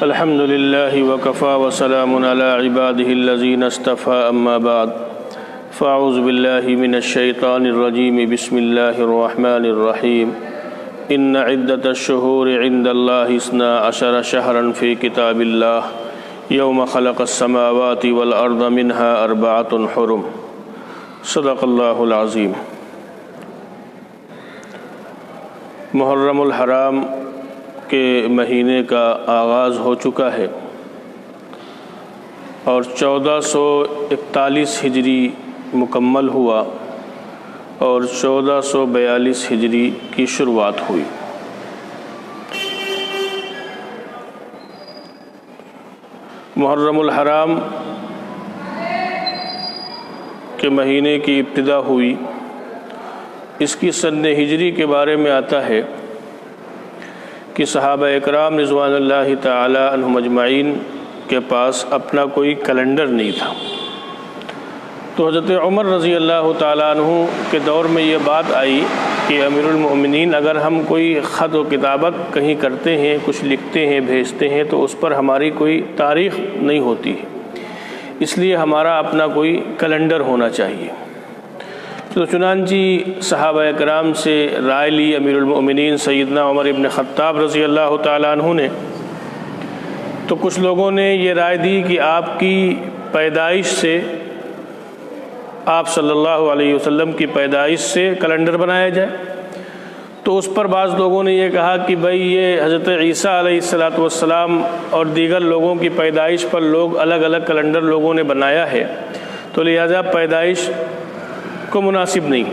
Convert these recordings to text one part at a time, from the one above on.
الحمد لله وكفى وسلام على عباده الذين اصطفى أما بعد فأعوذ بالله من الشيطان الرجيم بسم الله الرحمن الرحيم إن عدة الشهور عند الله 12 شهرا في كتاب الله يوم خلق السماوات والأرض منها 4 حرم صدق الله العظيم۔ محرم الحرام کے مہینے کا آغاز ہو چکا ہے اور 1441 ہجری مکمل ہوا اور 1442 ہجری کی شروعات ہوئی۔ محرم الحرام کے مہینے کی ابتدا ہوئی۔ اس کی سن ہجری کے بارے میں آتا ہے کہ صحابہ اکرام رضوان اللہ تعالی عنہم اجمعین کے پاس اپنا کوئی کیلنڈر نہیں تھا، تو حضرت عمر رضی اللہ تعالیٰ عنہ کے دور میں یہ بات آئی کہ امیر المؤمنین اگر ہم کوئی خط و کتابت کہیں کرتے ہیں، کچھ لکھتے ہیں، بھیجتے ہیں تو اس پر ہماری کوئی تاریخ نہیں ہوتی ہے، اس لیے ہمارا اپنا کوئی کیلنڈر ہونا چاہیے۔ تو چنانچہ صحابہ اکرام سے رائے لی امیر المؤمنین سیدنا عمر ابن خطاب رضی اللہ تعالیٰ عنہ نے۔ تو کچھ لوگوں نے یہ رائے دی کہ آپ کی پیدائش سے، آپ صلی اللہ علیہ وسلم کی پیدائش سے کیلنڈر بنایا جائے۔ تو اس پر بعض لوگوں نے یہ کہا کہ بھئی یہ حضرت عیسیٰ علیہ السلام اور دیگر لوگوں کی پیدائش پر لوگ الگ الگ کیلنڈر لوگوں نے بنایا ہے، تو لہذا پیدائش کو مناسب نہیں،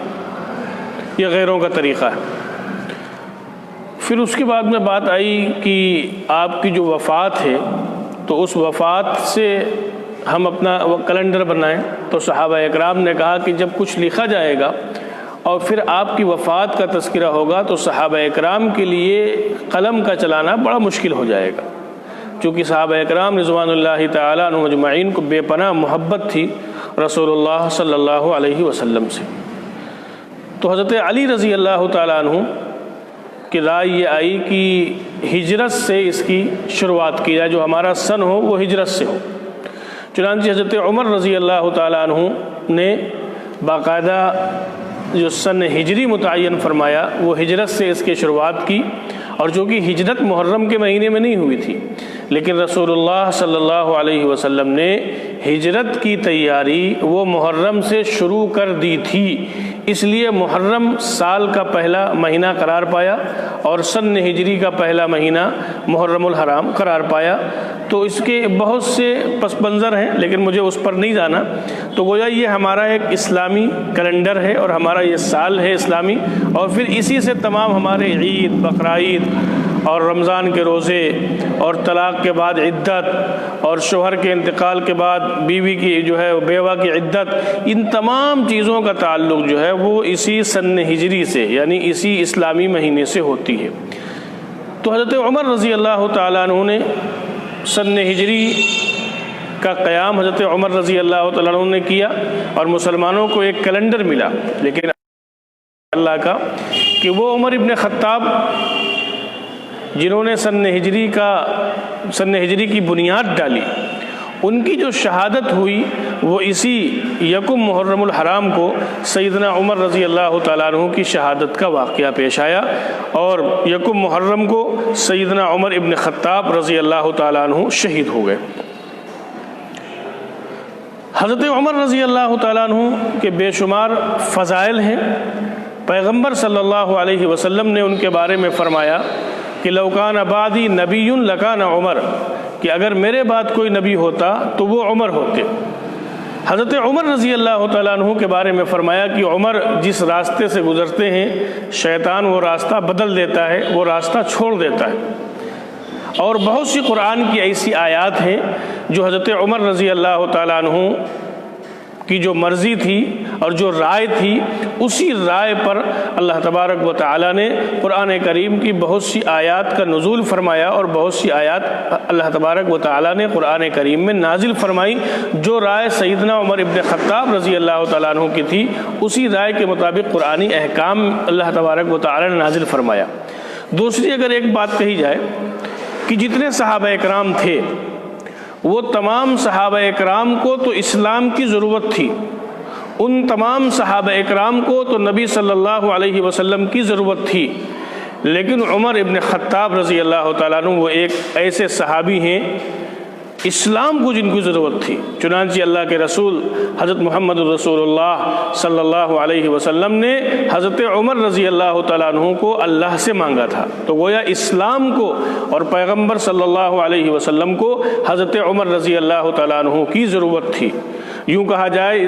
یہ غیروں کا طریقہ ہے۔ پھر اس کے بعد میں بات آئی کہ آپ کی جو وفات ہے تو اس وفات سے ہم اپنا کیلنڈر بنائیں۔ تو صحابہ اکرام نے کہا کہ جب کچھ لکھا جائے گا اور پھر آپ کی وفات کا تذکرہ ہوگا تو صحابہ اکرام کے لیے قلم کا چلانا بڑا مشکل ہو جائے گا، چونکہ صحابہ اکرام رضوان اللہ تعالیٰ عنہم اجمعین کو بے پناہ محبت تھی رسول اللہ صلی اللہ علیہ وسلم سے۔ تو حضرت علی رضی اللہ تعالیٰ عنہ کی رائے یہ آئی کہ ہجرت سے اس کی شروعات کی جائے، جو ہمارا سن ہو وہ ہجرت سے ہو۔ چنانچہ حضرت عمر رضی اللہ تعالیٰ عنہ نے باقاعدہ جو سن ہجری متعین فرمایا وہ ہجرت سے اس کی شروعات کی، اور جو کہ ہجرت محرم کے مہینے میں نہیں ہوئی تھی، لیکن رسول اللہ صلی اللہ علیہ وسلم نے ہجرت کی تیاری وہ محرم سے شروع کر دی تھی، اس لیے محرم سال کا پہلا مہینہ قرار پایا اور سن ہجری کا پہلا مہینہ محرم الحرام قرار پایا۔ تو اس کے بہت سے پس منظر ہیں لیکن مجھے اس پر نہیں جانا۔ تو گویا یہ ہمارا ایک اسلامی کیلنڈر ہے اور ہمارا یہ سال ہے اسلامی، اور پھر اسی سے تمام ہمارے عید، بقرعید اور رمضان کے روزے اور طلاق کے بعد عدت اور شوہر کے انتقال کے بعد بیوی کی جو ہے بیوہ کی عدت، ان تمام چیزوں کا تعلق جو ہے وہ اسی سن ہجری سے یعنی اسی اسلامی مہینے سے ہوتی ہے۔ تو حضرت عمر رضی اللہ تعالیٰ عنہ نے سن ہجری کا قیام حضرت عمر رضی اللہ تعالیٰ عنہ نے کیا اور مسلمانوں کو ایک کیلنڈر ملا، لیکن اللہ کا کہ وہ عمر ابن خطاب جنہوں نے سن ہجری کی بنیاد ڈالی، ان کی جو شہادت ہوئی وہ اسی یکم محرم الحرام کو سیدنا عمر رضی اللہ تعالیٰ عنہ کی شہادت کا واقعہ پیش آیا، اور یکم محرم کو سیدنا عمر ابن خطاب رضی اللہ تعالیٰ عنہ شہید ہو گئے۔ حضرت عمر رضی اللہ تعالیٰ عنہ کے بے شمار فضائل ہیں۔ پیغمبر صلی اللہ علیہ وسلم نے ان کے بارے میں فرمایا کہ لو کان بعدی نبی لکان عمر، کہ اگر میرے بعد کوئی نبی ہوتا تو وہ عمر ہوتے۔ حضرت عمر رضی اللہ تعالیٰ عنہ کے بارے میں فرمایا کہ عمر جس راستے سے گزرتے ہیں شیطان وہ راستہ بدل دیتا ہے، وہ راستہ چھوڑ دیتا ہے۔ اور بہت سی قرآن کی ایسی آیات ہیں جو حضرت عمر رضی اللہ تعالیٰ عنہ کی جو مرضی تھی اور جو رائے تھی، اسی رائے پر اللہ تبارک و تعالیٰ نے قرآن کریم کی بہت سی آیات کا نزول فرمایا، اور بہت سی آیات اللہ تبارک و تعالیٰ نے قرآن کریم میں نازل فرمائی۔ جو رائے سیدنا عمر ابن خطاب رضی اللہ تعالیٰ عنہ کی تھی، اسی رائے کے مطابق قرآنی احکام اللہ تبارک و تعالیٰ نے نازل فرمایا۔ دوسری اگر ایک بات کہی جائے کہ جتنے صحابہ اکرام تھے وہ تمام صحابہ اکرام کو تو اسلام کی ضرورت تھی، ان تمام صحابہ اکرام کو تو نبی صلی اللہ علیہ وسلم کی ضرورت تھی، لیکن عمر ابن خطاب رضی اللہ تعالیٰ عنہ وہ ایک ایسے صحابی ہیں اسلام کو جن کی ضرورت تھی۔ چنانچہ اللہ کے رسول حضرت محمد رسول اللہ صلی اللہ علیہ وسلم نے حضرت عمر رضی اللہ تعالیٰ عنہ کو اللہ سے مانگا تھا، تو گویا اسلام کو اور پیغمبر صلی اللہ علیہ وسلم کو حضرت عمر رضی اللہ تعالیٰ عنہ کی ضرورت تھی۔ یوں کہا جائے،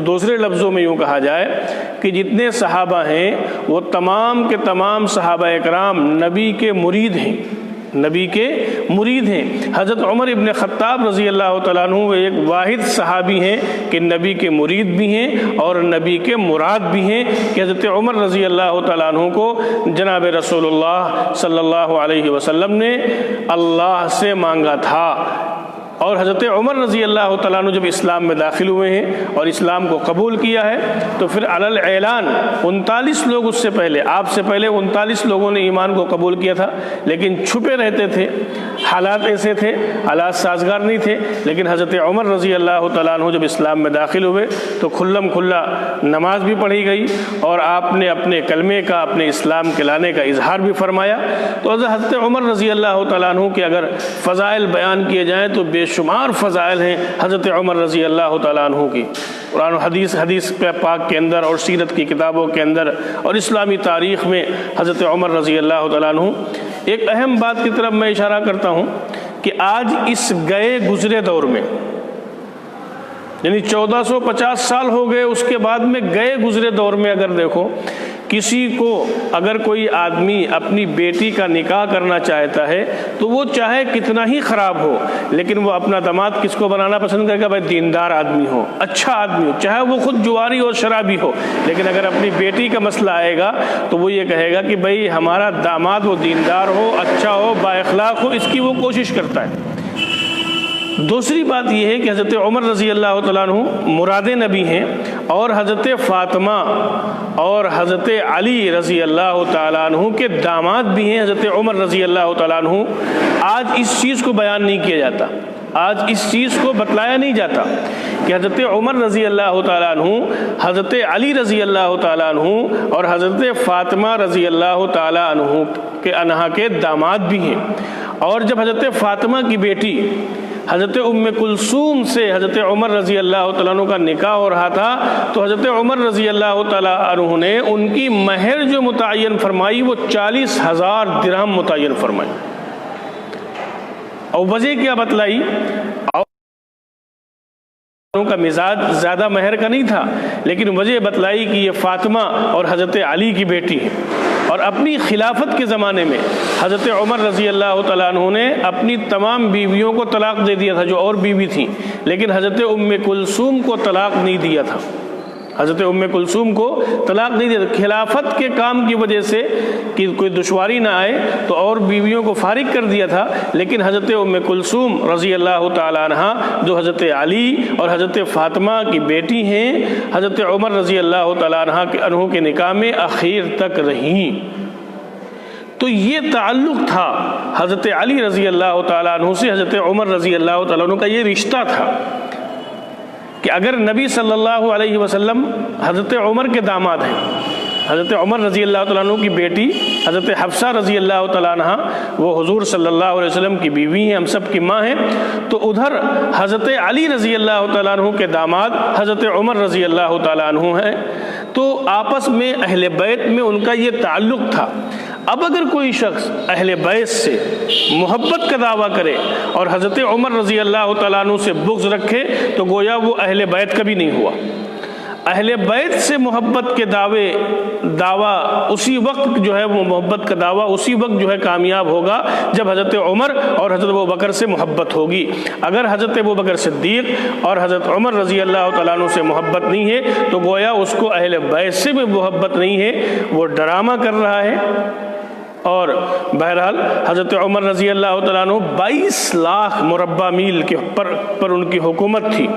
دوسرے لفظوں میں یوں کہا جائے کہ جتنے صحابہ ہیں وہ تمام کے تمام صحابہ اکرام نبی کے مرید ہیں، نبی کے مرید ہیں۔ حضرت عمر ابن خطاب رضی اللہ تعالیٰ عنہ وہ ایک واحد صحابی ہیں کہ نبی کے مرید بھی ہیں اور نبی کے مراد بھی ہیں، کہ حضرت عمر رضی اللہ تعالیٰ عنہ کو جناب رسول اللہ صلی اللہ علیہ وسلم نے اللہ سے مانگا تھا۔ اور حضرت عمر رضی اللہ تعالیٰ عنہ جب اسلام میں داخل ہوئے ہیں اور اسلام کو قبول کیا ہے تو پھر علی الاعلان 39 لوگ، اس سے پہلے آپ سے پہلے 39 لوگوں نے ایمان کو قبول کیا تھا، لیکن چھپے رہتے تھے، حالات ایسے تھے، حالات سازگار نہیں تھے، لیکن حضرت عمر رضی اللہ تعالیٰ عنہ جب اسلام میں داخل ہوئے تو کھلم کھلا نماز بھی پڑھی گئی اور آپ نے اپنے کلمے کا، اپنے اسلام کے لانے کا اظہار بھی فرمایا۔ تو حضرت عمر رضی اللہ تعالیٰ عنہ کے اگر فضائل بیان کیے جائیں تو بے شمار فضائل ہیں حضرت عمر رضی اللہ تعالیٰ عنہ کی، قرآن و حدیث پاک کے اندر اور سیرت کی کتابوں کے اندر اور اسلامی تاریخ میں حضرت عمر رضی اللہ تعالیٰ عنہ۔ ایک اہم بات کی طرف میں اشارہ کرتا ہوں کہ آج اس گئے گزرے دور میں، یعنی 1450 سال ہو گئے، اس کے بعد میں گئے گزرے دور میں اگر دیکھو، کسی کو اگر کوئی آدمی اپنی بیٹی کا نکاح کرنا چاہتا ہے تو وہ چاہے کتنا ہی خراب ہو، لیکن وہ اپنا داماد کس کو بنانا پسند کرے گا؟ بھائی دیندار آدمی ہو، اچھا آدمی ہو، چاہے وہ خود جواری اور شرابی ہو، لیکن اگر اپنی بیٹی کا مسئلہ آئے گا تو وہ یہ کہے گا کہ بھائی ہمارا داماد وہ دیندار ہو، اچھا ہو، با اخلاق ہو، اس کی وہ کوشش کرتا ہے۔ دوسری بات یہ ہے کہ حضرت عمر رضی اللہ تعالیٰ عنہ مراد نبی ہیں، اور حضرت فاطمہ اور حضرت علی رضی اللہ تعالیٰ عنہ کے داماد بھی ہیں حضرت عمر رضی اللہ تعالیٰ عنہ۔ آج اس چیز کو بیان نہیں کیا جاتا، آج اس چیز کو بتلایا نہیں جاتا کہ حضرت عمر رضی اللہ تعالیٰ عنہ حضرت علی رضی اللہ تعالیٰ عنہ اور حضرت فاطمہ رضی اللہ تعالیٰ عنہ کے داماد بھی ہیں۔ اور جب حضرت فاطمہ کی بیٹی حضرت ام کلثوم سے حضرت عمر رضی اللہ تعالیٰ عنہ کا نکاح ہو رہا تھا تو حضرت عمر رضی اللہ تعالیٰ عنہ نے ان کی مہر جو متعین فرمائی وہ 40,000 درہم متعین فرمائی، اور وجہ کیا بتلائی؟ کا مزاج زیادہ مہر کا نہیں تھا، لیکن وجہ بتلائی کہ یہ فاطمہ اور حضرت علی کی بیٹی ہے، اور اپنی خلافت کے زمانے میں حضرت عمر رضی اللہ تعالیٰ عنہ نے اپنی تمام بیویوں کو طلاق دے دیا تھا جو اور بیوی تھیں، لیکن حضرت ام کلثوم کو طلاق نہیں دیا تھا، حضرت ام کلثوم کو طلاق نہیں دیا تھا۔ خلافت کے کام کی وجہ سے کہ کوئی دشواری نہ آئے تو اور بیویوں کو فارغ کر دیا تھا، لیکن حضرت ام کلثوم رضی اللہ تعالیٰ عنہ جو حضرت علی اور حضرت فاطمہ کی بیٹی ہیں، حضرت عمر رضی اللہ تعالیٰ عنہ کے نکاح میں اخیر تک رہیں۔ تو یہ تعلق تھا حضرت علی رضی اللہ تعالیٰ عنہ سے حضرت عمر رضی اللہ تعالیٰ عنہ کا، یہ رشتہ تھا کہ اگر نبی صلی اللہ علیہ وسلم حضرت عمر کے داماد ہیں، حضرت عمر رضی اللہ تعالیٰ عنہ کی بیٹی حضرت حفصہ رضی اللہ تعالیٰ عنہ وہ حضور صلی اللہ علیہ وسلم کی بیوی ہیں، ہم سب کی ماں ہیں، تو ادھر حضرت علی رضی اللہ تعالیٰ عنہ کے داماد حضرت عمر رضی اللہ تعالیٰ عنہ ہیں، تو آپس میں اہل بیت میں ان کا یہ تعلق تھا۔ اب اگر کوئی شخص اہل بیت سے محبت کا دعویٰ کرے اور حضرت عمر رضی اللہ تعالیٰ عنہ سے بغض رکھے تو گویا وہ اہل بیت کبھی نہیں ہوا۔ اہل بیت سے محبت کے دعویٰ اسی وقت جو ہے وہ محبت کا دعویٰ اسی وقت جو ہے کامیاب ہوگا جب حضرت عمر اور حضرت ابوبکر سے محبت ہوگی۔ اگر حضرت ابوبکر صدیق اور حضرت عمر رضی اللہ تعالیٰ عنہ سے محبت نہیں ہے تو گویا اس کو اہل بیت سے بھی محبت نہیں ہے، وہ ڈرامہ کر رہا ہے۔ اور بہرحال حضرت عمر رضی اللہ تعالیٰ عنہ 22 لاکھ مربع میل کے پر ان کی حکومت تھی،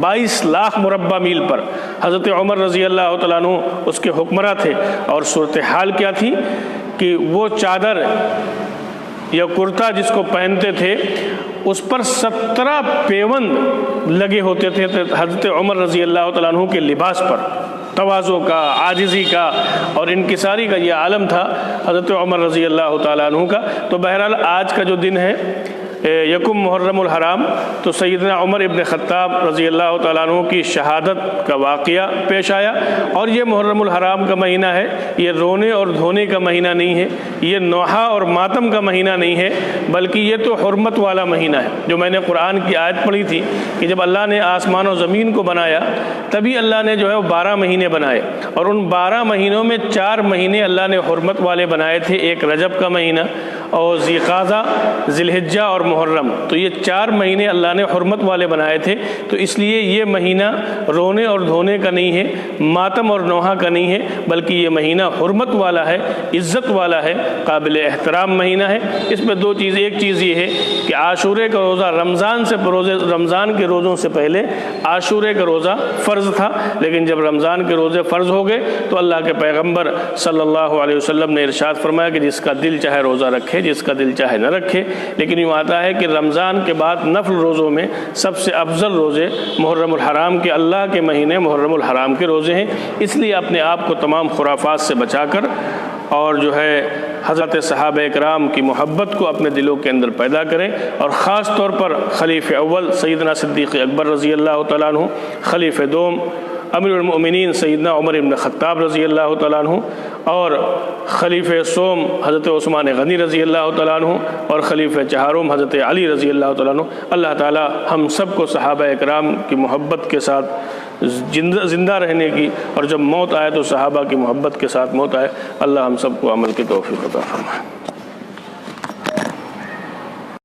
22 لاکھ مربع میل پر حضرت عمر رضی اللہ تعالیٰ عنہ اس کے حکمراں تھے۔ اور صورتحال کیا تھی کہ وہ چادر یا کرتا جس کو پہنتے تھے اس پر 17 پیوند لگے ہوتے تھے حضرت عمر رضی اللہ تعالیٰ عنہ کے لباس پر، تواضع کا، عاجزی کا اور انکساری کا یہ عالم تھا حضرت عمر رضی اللہ تعالیٰ عنہ کا۔ تو بہرحال آج کا جو دن ہے یکم محرم الحرام، تو سیدنا عمر ابن خطاب رضی اللہ تعالیٰ عنہ کی شہادت کا واقعہ پیش آیا، اور یہ محرم الحرام کا مہینہ ہے، یہ رونے اور دھونے کا مہینہ نہیں ہے، یہ نوحہ اور ماتم کا مہینہ نہیں ہے، بلکہ یہ تو حرمت والا مہینہ ہے۔ جو میں نے قرآن کی آیت پڑھی تھی کہ جب اللہ نے آسمان و زمین کو بنایا تبھی اللہ نے جو ہے وہ 12 مہینے بنائے، اور ان 12 مہینوں میں 4 مہینے اللہ نے حرمت والے بنائے تھے، ایک رجب کا مہینہ اور ذی قعدہ، ذی الحجہ اور محرم، تو یہ 4 مہینے اللہ نے حرمت والے بنائے تھے۔ تو اس لیے یہ مہینہ رونے اور دھونے کا نہیں ہے، ماتم اور نوحہ کا نہیں ہے، بلکہ یہ مہینہ حرمت والا ہے، عزت والا ہے، قابل احترام مہینہ ہے۔ اس میں 2 چیز، ایک چیز یہ ہے کہ عاشورے کا روزہ رمضان کے روزوں سے پہلے عاشورے کا روزہ فرض تھا، لیکن جب رمضان کے روزے فرض ہو گئے تو اللہ کے پیغمبر صلی اللہ علیہ وسلم نے ارشاد فرمایا کہ جس کا دل چاہے روزہ رکھے، جس کا دل چاہے نہ رکھے۔ لیکن یوں آتا ہے کہ رمضان کے بعد نفل روزوں میں سب سے افضل روزے محرم الحرام کے، اللہ کے مہینے محرم الحرام کے روزے ہیں۔ اس لیے اپنے آپ کو تمام خرافات سے بچا کر اور جو ہے حضرت صحابہ اکرام کی محبت کو اپنے دلوں کے اندر پیدا کریں، اور خاص طور پر خلیفہ اول سیدنا صدیق اکبر رضی اللہ تعالیٰ عنہ، خلیفہ دوم امیر المؤمنین سیدنا عمر ابن خطاب رضی اللہ تعالیٰ عنہ، اور خلیفہ سوم حضرت عثمان غنی رضی اللہ تعالیٰ عنہ، اور خلیفہ چہارم حضرت علی رضی اللہ تعالیٰ عنہ۔ اللہ تعالیٰ ہم سب کو صحابہ اکرام کی محبت کے ساتھ زندہ رہنے کی، اور جب موت آئے تو صحابہ کی محبت کے ساتھ موت آئے۔ اللہ ہم سب کو عمل کی توفیق عطا فرمائے۔